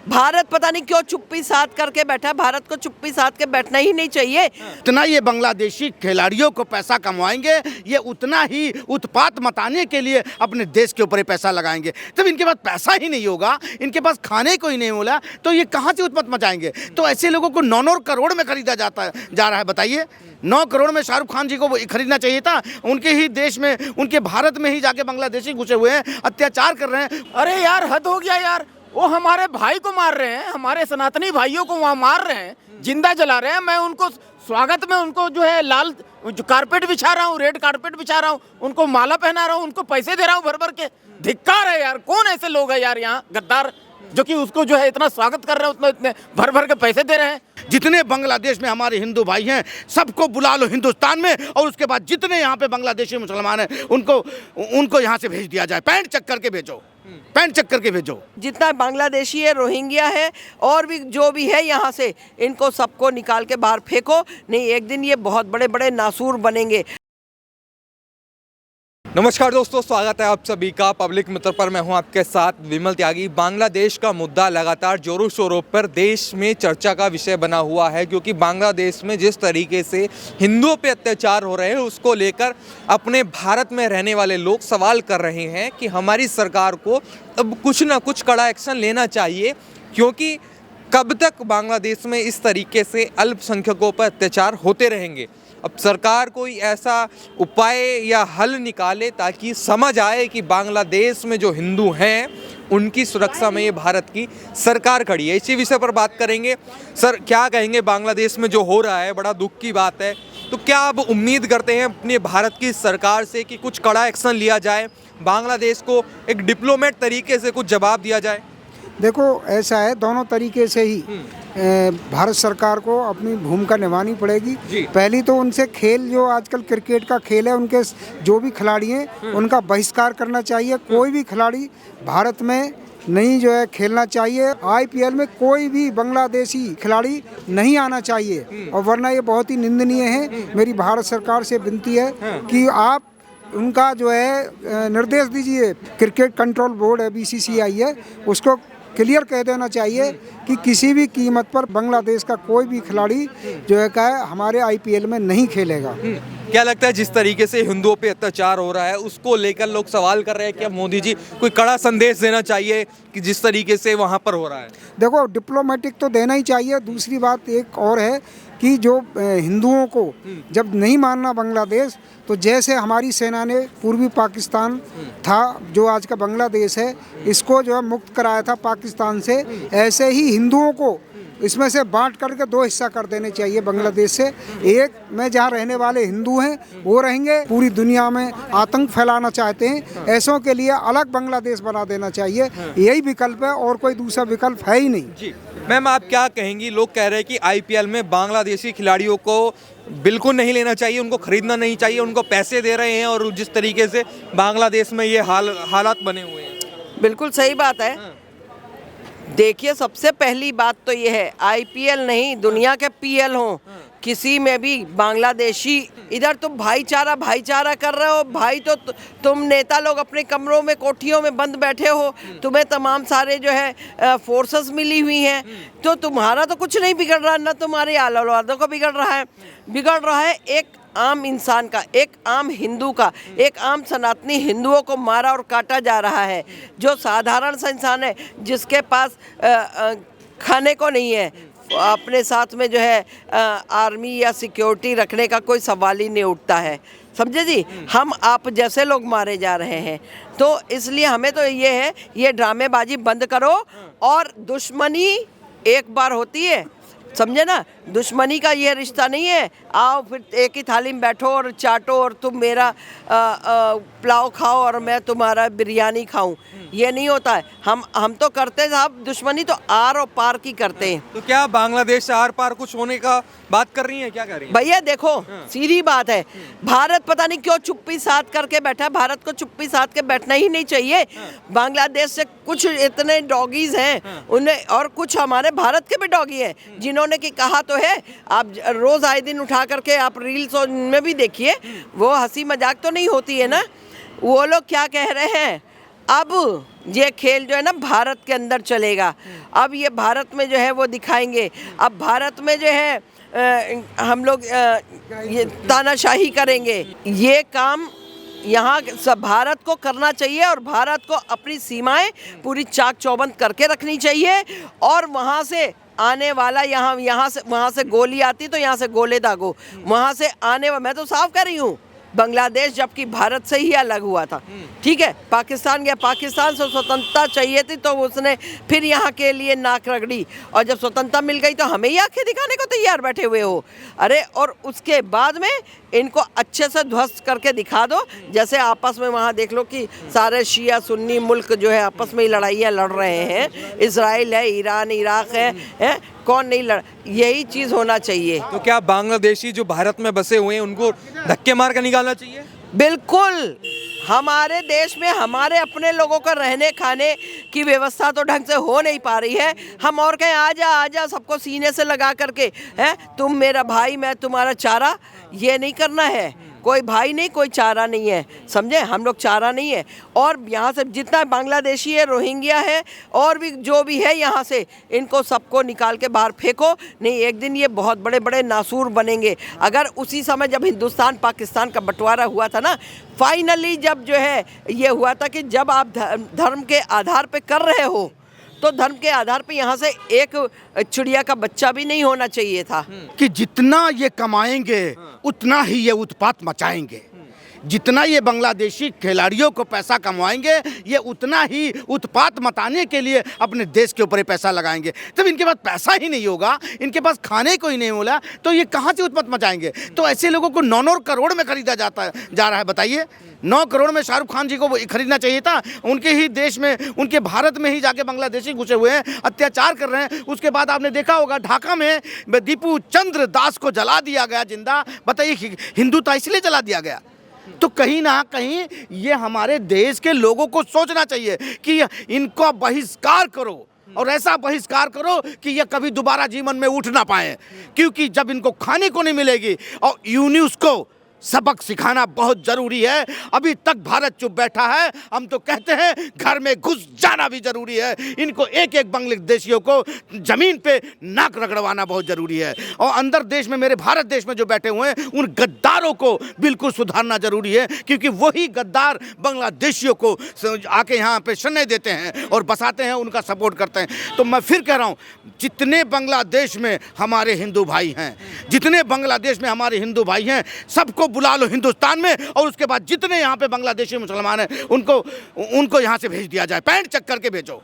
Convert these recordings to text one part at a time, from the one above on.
भारत पता नहीं क्यों चुप्पी साध करके बैठा है। भारत को चुप्पी साध के बैठना ही नहीं चाहिए। इतना ये बांग्लादेशी खिलाड़ियों को पैसा कमाएंगे, ये उतना ही उत्पात मचाने के लिए अपने देश के ऊपर ही पैसा लगाएंगे। जब इनके पास पैसा ही नहीं होगा, इनके पास खाने को ही नहीं मिला, तो ये कहाँ से उत्पात मचाएंगे। तो ऐसे लोगों को 9 करोड़ में खरीदा जा रहा है। बताइए, 9 करोड़ में शाहरुख खान जी को खरीदना चाहिए था। उनके ही देश में, उनके भारत में ही जाके बांग्लादेशी घुसे हुए हैं, अत्याचार कर रहे हैं। अरे यार, हद हो गया यार। वो हमारे भाई को मार रहे हैं, हमारे सनातनी भाइयों को वहाँ मार रहे हैं, जिंदा जला रहे हैं। मैं उनको स्वागत में उनको जो है लाल जो कारपेट बिछा रहा हूँ, रेड कारपेट बिछा रहा हूँ, उनको माला पहना रहा हूँ, उनको पैसे दे रहा हूँ भर भर के। धिक्कार है यार। कौन ऐसे लोग हैं यार यहाँ गद्दार, जो कि उसको जो है इतना स्वागत कर रहे हैं, उतना इतने भर भर के पैसे दे रहे हैं। जितने बांग्लादेश में हमारे हिंदू भाई हैं, सबको बुला लो हिंदुस्तान में, और उसके बाद जितने यहाँ पे बांग्लादेशी मुसलमान हैं, उनको यहाँ से भेज दिया जाए। पैंट चेक करके भेजो, पैंट चेक करके भेजो। जितना बांग्लादेशी है, रोहिंग्या है, और भी जो भी है यहाँ से, इनको सबको निकाल के बाहर फेंको। नहीं, एक दिन ये बहुत बड़े बड़े नासूर बनेंगे। नमस्कार दोस्तों, स्वागत है आप सभी का पब्लिक मित्र पर। मैं हूं आपके साथ विमल त्यागी। बांग्लादेश का मुद्दा लगातार जोरों शोरों पर देश में चर्चा का विषय बना हुआ है, क्योंकि बांग्लादेश में जिस तरीके से हिंदुओं पे अत्याचार हो रहे हैं, उसको लेकर अपने भारत में रहने वाले लोग सवाल कर रहे हैं कि हमारी सरकार को अब कुछ ना कुछ कड़ा एक्शन लेना चाहिए, क्योंकि कब तक बांग्लादेश में इस तरीके से अल्पसंख्यकों पर अत्याचार होते रहेंगे। अब सरकार कोई ऐसा उपाय या हल निकाले ताकि समझ आए कि बांग्लादेश में जो हिंदू हैं उनकी सुरक्षा में ये भारत की सरकार खड़ी है। इसी विषय पर बात करेंगे। सर, क्या कहेंगे, बांग्लादेश में जो हो रहा है बड़ा दुख की बात है, तो क्या आप उम्मीद करते हैं अपने भारत की सरकार से कि कुछ कड़ा एक्शन लिया जाए, बांग्लादेश को एक डिप्लोमेट तरीके से कुछ जवाब दिया जाए? देखो, ऐसा है, दोनों तरीके से ही भारत सरकार को अपनी भूमिका निभानी पड़ेगी। पहली तो उनसे खेल, जो आजकल क्रिकेट का खेल है, उनके जो भी खिलाड़ी हैं उनका बहिष्कार करना चाहिए। कोई भी खिलाड़ी भारत में नहीं जो है खेलना चाहिए। IPL में कोई भी बांग्लादेशी खिलाड़ी नहीं आना चाहिए, और वरना ये बहुत ही निंदनीय है। मेरी भारत सरकार से विनती है कि आप उनका जो है निर्देश दीजिए। क्रिकेट कंट्रोल बोर्ड है, BCCI है, उसको क्लियर कह देना चाहिए कि किसी भी कीमत पर बांग्लादेश का कोई भी खिलाड़ी जो है का हमारे IPL में नहीं खेलेगा। क्या लगता है, जिस तरीके से हिंदुओं पे अत्याचार हो रहा है उसको लेकर लोग सवाल कर रहे हैं कि मोदी जी कोई कड़ा संदेश देना चाहिए कि जिस तरीके से वहाँ पर हो रहा है? देखो, डिप्लोमेटिक तो देना ही चाहिए। दूसरी बात एक और है कि जो हिंदुओं को जब नहीं मानना बांग्लादेश, तो जैसे हमारी सेना ने पूर्वी पाकिस्तान था, जो आज का बांग्लादेश है, इसको जो है मुक्त कराया था पाकिस्तान से, ऐसे ही हिंदुओं को इसमें से बांट करके 2 हिस्सा कर देने चाहिए बांग्लादेश से। एक में जहाँ रहने वाले हिंदू हैं वो रहेंगे, पूरी दुनिया में आतंक फैलाना चाहते हैं, ऐसों के लिए अलग बांग्लादेश बना देना चाहिए। यही विकल्प है, और कोई दूसरा विकल्प है ही नहीं। जी मैम, आप क्या कहेंगी? लोग कह रहे हैं कि IPL में बांग्लादेशी खिलाड़ियों को बिल्कुल नहीं लेना चाहिए, उनको खरीदना नहीं चाहिए, उनको पैसे दे रहे हैं, और जिस तरीके से बांग्लादेश में ये हालात बने हुए हैं। बिल्कुल सही बात है। देखिए, सबसे पहली बात तो ये है, IPL नहीं, दुनिया के PL हो, किसी में भी बांग्लादेशी, इधर तुम भाईचारा कर रहे हो भाई, तो तुम नेता लोग अपने कमरों में, कोठियों में बंद बैठे हो, तुम्हें तमाम सारे जो है फोर्सेस मिली हुई हैं, तो तुम्हारा तो कुछ नहीं बिगड़ रहा, ना तुम्हारे आल औलादों को बिगड़ रहा है एक आम इंसान का, एक आम हिंदू का, एक आम सनातनी हिंदुओं को मारा और काटा जा रहा है। जो साधारण सा इंसान है, जिसके पास खाने को नहीं है, अपने साथ में जो है आर्मी या सिक्योरिटी रखने का कोई सवाल ही नहीं उठता है। समझे जी, हम आप जैसे लोग मारे जा रहे हैं। तो इसलिए हमें तो ये है, ये ड्रामेबाजी बंद करो, और दुश्मनी एक बार होती है, समझे ना, दुश्मनी का ये रिश्ता नहीं है आओ फिर एक ही थाली में बैठो और चाटो, और तुम मेरा पुलाव खाओ और मैं तुम्हारा बिरयानी खाऊं, ये नहीं होता है। हम तो करते हैं साहब, दुश्मनी तो आर और पार की करते हैं। तो क्या बांग्लादेश आर पार कुछ होने का बात कर रही है, क्या कर रही है? भैया देखो, सीधी बात है, भारत पता नहीं क्यों चुप्पी साध करके बैठा है। भारत को चुप्पी साध के बैठना ही नहीं चाहिए। बांग्लादेश से कुछ इतने डॉगीज हैं उन्हें, और कुछ हमारे भारत के भी डॉगी हैं, जिन्होंने कि कहा तो है, आप रोज आए दिन उठा करके आप रील्स में भी देखिए, वो हंसी मजाक तो नहीं होती है ना। वो लोग क्या कह रहे हैं, अब ये खेल जो है ना भारत के अंदर चलेगा। अब ये भारत में जो है वो दिखाएंगे। अब भारत में जो है हम लोग ये तानाशाही करेंगे। ये काम यहाँ सब भारत को करना चाहिए और भारत को अपनी सीमाएं पूरी चाक चौबंद करके रखनी चाहिए। और वहाँ से आने वाला यहाँ से वहाँ से गोली आती तो यहाँ से गोले दागो। वहाँ से मैं तो साफ कह रही हूँ, बांग्लादेश जबकि भारत से ही अलग हुआ था, ठीक है, पाकिस्तान गया, पाकिस्तान से स्वतंत्रता चाहिए थी तो उसने फिर यहाँ के लिए नाक रगड़ी, और जब स्वतंत्रता मिल गई तो हमें ही आंखें दिखाने को तैयार बैठे हुए हो। अरे और उसके बाद में इनको अच्छे से ध्वस्त करके दिखा दो। जैसे आपस में वहाँ देख लो कि सारे शिया सुन्नी मुल्क जो है आपस में ही लड़ाइयाँ लड़ रहे हैं। इजराइल है, ईरान, इराक है, कौन नहीं लड़, यही चीज़ होना चाहिए। तो क्या बांग्लादेशी जो भारत में बसे हुए हैं उनको धक्के मार कर निकालना चाहिए? बिल्कुल। हमारे देश में हमारे अपने लोगों का रहने खाने की व्यवस्था तो ढंग से हो नहीं पा रही है। हम और कहें आजा आजा सबको सीने से लगा करके, है तुम मेरा भाई मैं तुम्हारा चारा, ये नहीं करना है। कोई भाई नहीं, कोई चारा नहीं है, समझे, हम लोग चारा नहीं है। और यहाँ से जितना बांग्लादेशी है, रोहिंग्या है, और भी जो भी है यहाँ से, इनको सबको निकाल के बाहर फेंको। नहीं, एक दिन ये बहुत बड़े बड़े नासूर बनेंगे। अगर उसी समय जब हिंदुस्तान पाकिस्तान का बंटवारा हुआ था ना, फाइनली जब जो है ये हुआ था कि जब आप धर्म के आधार पे कर रहे हो तो धर्म के आधार पे यहाँ से एक चिड़िया का बच्चा भी नहीं होना चाहिए था। कि जितना ये कमाएंगे उतना ही ये उत्पात मचाएंगे। जितना ये बांग्लादेशी खिलाड़ियों को पैसा कमाएंगे, ये उतना ही उत्पात मचाने के लिए अपने देश के ऊपर ही पैसा लगाएंगे। तब इनके पास पैसा ही नहीं होगा, इनके पास खाने को ही नहीं मिला, तो ये कहाँ से उत्पात मचाएंगे? तो ऐसे लोगों को 9 करोड़ में खरीदा जा रहा है। बताइए, 9 करोड़ में शाहरुख खान जी को खरीदना चाहिए था। उनके ही देश में, उनके भारत में ही जाके बांग्लादेशी घुसे हुए हैं, अत्याचार कर रहे हैं। उसके बाद आपने देखा होगा ढाका में दीपू चंद्र दास को जला दिया गया जिंदा। बताइए, हिंदुत्व इसलिए जला दिया गया? तो कहीं ना कहीं ये हमारे देश के लोगों को सोचना चाहिए कि इनको बहिष्कार करो, और ऐसा बहिष्कार करो कि ये कभी दोबारा जीवन में उठ ना पाए। क्योंकि जब इनको खाने को नहीं मिलेगी, और यूनिस को सबक सिखाना बहुत जरूरी है। अभी तक भारत चुप बैठा है, हम तो कहते हैं घर में घुस जाना भी जरूरी है। इनको एक एक बांग्लादेशियों को जमीन पे नाक रगड़वाना बहुत जरूरी है। और अंदर देश में, मेरे भारत देश में जो बैठे हुए हैं, उन गद्दारों को बिल्कुल सुधारना जरूरी है। क्योंकि वही गद्दार बांग्लादेशियों को आके यहाँ पे शरण देते हैं और बसाते हैं, उनका सपोर्ट करते हैं। तो मैं फिर कह रहा हूँ, जितने बांग्लादेश में हमारे हिंदू भाई हैं, जितने बांग्लादेश में हमारे हिंदू भाई हैं, सबको बुला लो हिंदुस्तान में, और उसके बाद जितने यहाँ पे बांग्लादेशी मुसलमान हैं उनको यहाँ से भेज दिया जाए। पैंट चेक करके भेजो,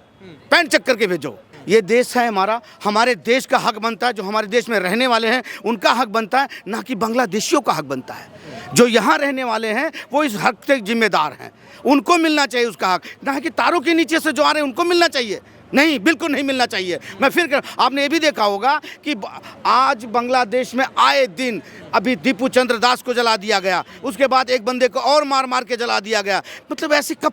पैंट चेक करके भेजो। ये देश है हमारा, हमारे देश का हक बनता है, जो हमारे देश में रहने वाले हैं उनका हक बनता है, ना कि बांग्लादेशियों का हक बनता है। जो यहाँ रहने वाले हैं वो इस हक से जिम्मेदार हैं, उनको मिलना चाहिए उसका हक, ना कि तारों के नीचे से जो आ रहे हैं उनको मिलना चाहिए। नहीं, बिल्कुल नहीं मिलना चाहिए। मैं फिर आपने ये भी देखा होगा कि आज बांग्लादेश में आए दिन, अभी दीपू चंद्र दास को जला दिया गया, उसके बाद एक बंदे को और मार मार के जला दिया गया। मतलब ऐसे कब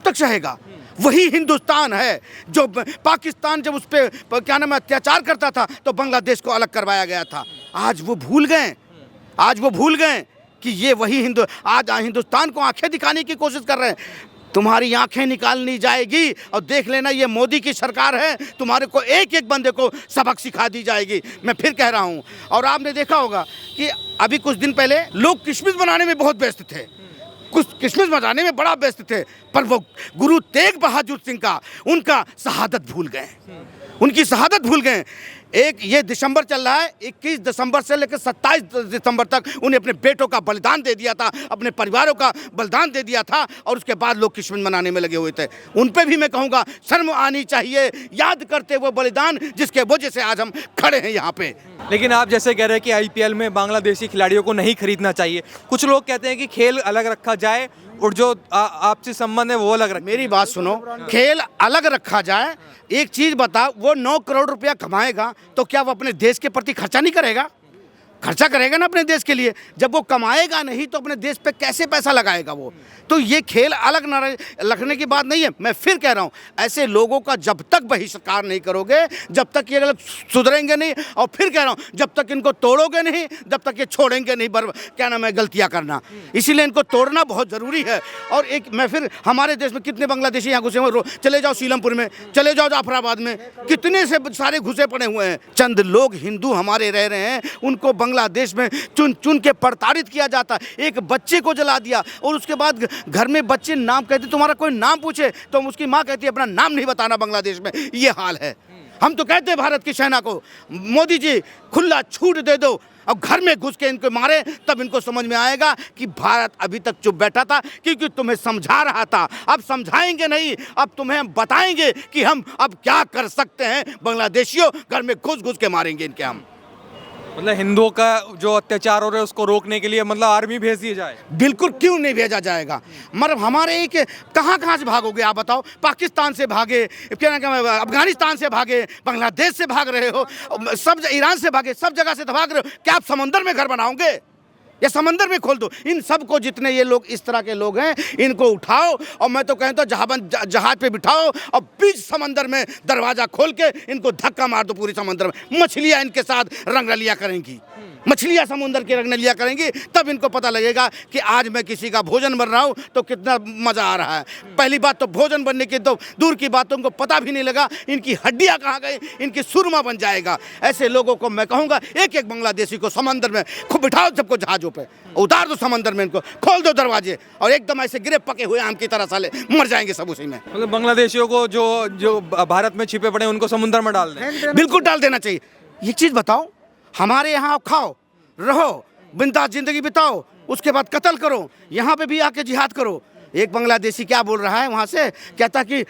तक सहेगा? वही हिंदुस्तान है जो पाकिस्तान जब उस पर क्या नाम अत्याचार करता था तो बांग्लादेश को अलग करवाया गया था। आज वो भूल गए कि ये वही आज हिंदुस्तान को आंखें दिखाने की कोशिश कर रहे हैं। तुम्हारी आंखें निकालनी जाएगी, और देख लेना ये मोदी की सरकार है, तुम्हारे को एक एक बंदे को सबक सिखा दी जाएगी। मैं फिर कह रहा हूँ। और आपने देखा होगा कि अभी कुछ दिन पहले लोग किशमिश बनाने में बहुत व्यस्त थे, कुछ किशमिश बनाने में बड़ा व्यस्त थे, पर वो गुरु तेग बहादुर सिंह का उनका शहादत भूल गए, उनकी शहादत भूल गए। एक ये दिसंबर चल रहा है, 21 दिसंबर से लेकर 27 दिसंबर तक उन्हें अपने बेटों का बलिदान दे दिया था, अपने परिवारों का बलिदान दे दिया था, और उसके बाद लोग किशमिश मनाने में लगे हुए थे। उन पे भी मैं कहूँगा शर्म आनी चाहिए, याद करते वो बलिदान जिसके वजह से आज हम खड़े हैं यहाँ पे। लेकिन आप जैसे कह रहे हैं कि आईपीएल में बांग्लादेशी खिलाड़ियों को नहीं खरीदना चाहिए, कुछ लोग कहते हैं कि खेल अलग रखा जाए और जो आपसी संबंध है वो अलग रखें। मेरी बात सुनो, खेल अलग रखा जाए। एक चीज बता, वो 9 करोड़ रुपया कमाएगा तो क्या वो अपने देश के प्रति खर्चा नहीं करेगा? खर्चा करेगा ना अपने देश के लिए। जब वो कमाएगा नहीं तो अपने देश पे कैसे पैसा लगाएगा वो? तो ये खेल अलग न रखने की बात नहीं है। मैं फिर कह रहा हूँ, ऐसे लोगों का जब तक बहिष्कार नहीं करोगे, जब तक ये लोग सुधरेंगे नहीं, और फिर कह रहा हूँ जब तक इनको तोड़ोगे नहीं, जब तक ये छोड़ेंगे नहीं क्या नाम है गलतियाँ करना। इसीलिए इनको तोड़ना बहुत ज़रूरी है। और एक मैं फिर, हमारे देश में कितने बांग्लादेशी यहाँ घुसे हुए, चले जाओ सीलमपुर में, चले जाओ जाफराबाद में, कितने से सारे घुसे पड़े हुए हैं। चंद लोग हिंदू हमारे रह रहे हैं, उनको बांग्लादेश में चुन चुन के प्रताड़ित किया जाता है। एक बच्चे को जला दिया और उसके बाद घर में बच्चे नाम कहते, तुम्हारा कोई नाम पूछे तो उसकी माँ कहती है अपना नाम नहीं बताना। बांग्लादेश में ये हाल है। हम तो कहते हैं भारत की सेना को, मोदी जी खुला छूट दे दो, अब घर में घुस के इनको मारे, तब इनको समझ में आएगा कि भारत अभी तक चुप बैठा था क्योंकि तुम्हें समझा रहा था। अब समझाएंगे नहीं, अब तुम्हें बताएंगे कि हम अब क्या कर सकते हैं। बांग्लादेशियों घर में घुस घुस के मारेंगे इनके हम। मतलब हिंदुओं का जो अत्याचार हो रहा है उसको रोकने के लिए मतलब आर्मी भेज दी जाए? बिल्कुल, क्यों नहीं भेजा जाएगा। मतलब हमारे एक कहाँ से भागोगे आप बताओ? पाकिस्तान से भागे, क्या नाम है, अफगानिस्तान से भागे, बांग्लादेश से भाग रहे हो, सब ईरान से भागे, सब जगह से तो भाग रहे हो। क्या आप समंदर में घर बनाओगे? ये समंदर में खोल दो। इन सबको, जितने ये लोग इस तरह के लोग हैं, इनको उठाओ और मैं तो कहता हूँ जहाज पे बिठाओ और बीच समंदर में दरवाज़ा खोल के इनको धक्का मार दो पूरी समंदर में। मछलियाँ इनके साथ रंगरलिया करेंगी, मछलियाँ समुद्र की रंगरलिया करेंगी, तब इनको पता लगेगा कि आज मैं किसी का भोजन बन रहा हूँ तो कितना मज़ा आ रहा है। पहली बात तो भोजन बनने की तो दूर की बात, उनको पता भी नहीं लगा इनकी हड्डियाँ कहाँ गई, इनकी सुरमा बन जाएगा। ऐसे लोगों को मैं कहूँगा एक एक बांग्लादेशी को समंदर में खूब बिठाओ, सबको जहाज़ों पे उतार दो, समंदर में इनको खोल दो दरवाजे, और एकदम ऐसे गिरे पके हुए आम की तरह साले मर जाएंगे सब उसी में। मतलब बांग्लादेशियों को जो भारत में छिपे पड़े हैं उनको समुद्र में डाल दें? बिल्कुल डाल देना चाहिए। ये चीज़ बताओ, हमारे यहाँ खाओ, रहो, बिंदास जिंदगी बिताओ, उसके बाद कत्ल करो, यहाँ पे भी आके जिहाद करो। एक बांग्लादेशी क्या बोल रहा है वहाँ से, कहता कि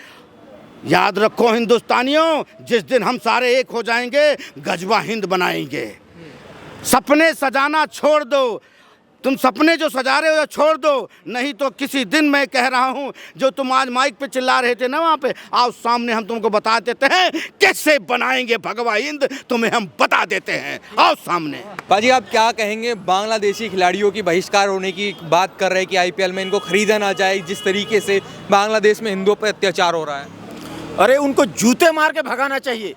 याद रखो हिंदुस्तानियों, जिस दिन हम सारे एक हो जाएंगे गजवा हिंद बनाएंगे। सपने सजाना छोड़ दो, तुम सपने जो सजा रहे हो छोड़ दो, नहीं तो किसी दिन मैं कह रहा हूँ, जो तुम आज माइक पे चिल्ला रहे थे ना वहाँ पे, आओ सामने हम तुमको बता देते हैं कैसे बनाएंगे भगवा हिंद, तुम्हें हम बता देते हैं, आओ सामने। पाजी आप क्या कहेंगे, बांग्लादेशी खिलाड़ियों की बहिष्कार होने की बात कर रहे हैं कि आईपीएल में इनको खरीदा ना जाए, जिस तरीके से बांग्लादेश में हिंदुओं पर अत्याचार हो रहा है? अरे उनको जूते मार के भगाना चाहिए।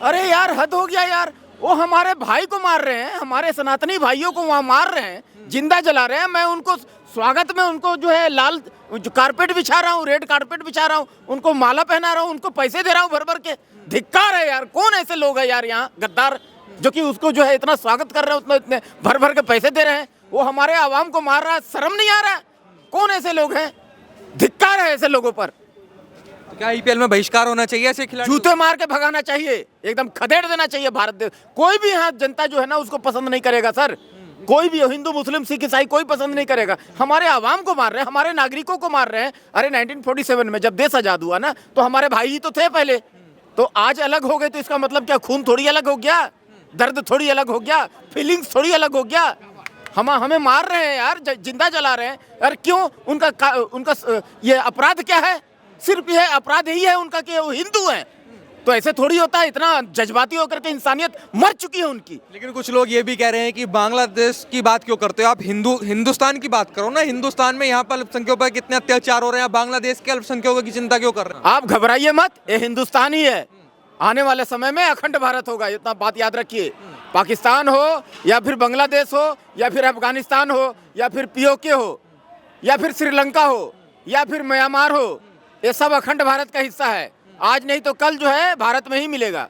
अरे यार हद हो गया यार, वो हमारे भाई को मार रहे हैं, हमारे सनातनी भाइयों को वहाँ मार रहे हैं, जिंदा जला रहे हैं। मैं उनको स्वागत में उनको जो है लाल जो कारपेट बिछा रहा हूँ, रेड कारपेट बिछा रहा हूँ, उनको माला पहना रहा हूँ, उनको पैसे दे रहा हूँ भर भर के। धिक्कार है यार, कौन ऐसे लोग हैं यार यहाँ गद्दार जो कि उसको जो है इतना स्वागत कर रहे हैं, उतना इतने भर भर के पैसे दे रहे हैं, वो हमारे आवाम को मार रहा है। शर्म नहीं आ रहा है? कौन ऐसे लोग हैं? धिक्कार है ऐसे लोगों पर। तो क्या आईपीएल में बहिष्कार होना चाहिए ऐसे खिलाड़ी? जूते मार के भगाना चाहिए, एकदम खदेड़ देना चाहिए भारत देश। कोई भी यहाँ जनता जो है ना उसको पसंद नहीं करेगा सर, कोई भी हिंदू मुस्लिम सिख ईसाई कोई पसंद नहीं करेगा। हमारे आवाम को मार रहे हैं, हमारे नागरिकों को मार रहे हैं। अरे 1947 में जब देश आजाद हुआ ना, तो हमारे भाई ही तो थे पहले, तो आज अलग हो गए तो इसका मतलब क्या खून थोड़ी अलग हो गया, दर्द थोड़ी अलग हो गया, फीलिंग्स थोड़ी अलग हो गया। हमें मार रहे हैं यार, जिंदा जला रहे हैं। अरे क्यों? उनका ये अपराध क्या है? सिर्फ यह अपराध यही है उनका कि वो हिंदू हैं। तो ऐसे थोड़ी होता है, इतना जज्बाती होकर के इंसानियत मर चुकी है उनकी। लेकिन कुछ लोग ये भी कह रहे हैं कि बांग्लादेश की बात क्यों करते हो आप, हिंदुस्तान की बात करो ना। हिंदुस्तान में यहाँ पर अल्पसंख्यकों पर कितने अत्याचार हो रहे हैं, बांग्लादेश के अल्पसंख्यकों की चिंता क्यों कर रहे हैं? आप घबराइए मत, ये हिंदुस्तान ही है। आने वाले समय में अखंड भारत होगा, इतना बात याद रखिए। पाकिस्तान हो या फिर बांग्लादेश हो या फिर अफगानिस्तान हो या फिर पीओके हो या फिर श्रीलंका हो या फिर म्यांमार हो, ये सब अखंड भारत का हिस्सा है। आज नहीं तो कल जो है भारत में ही मिलेगा।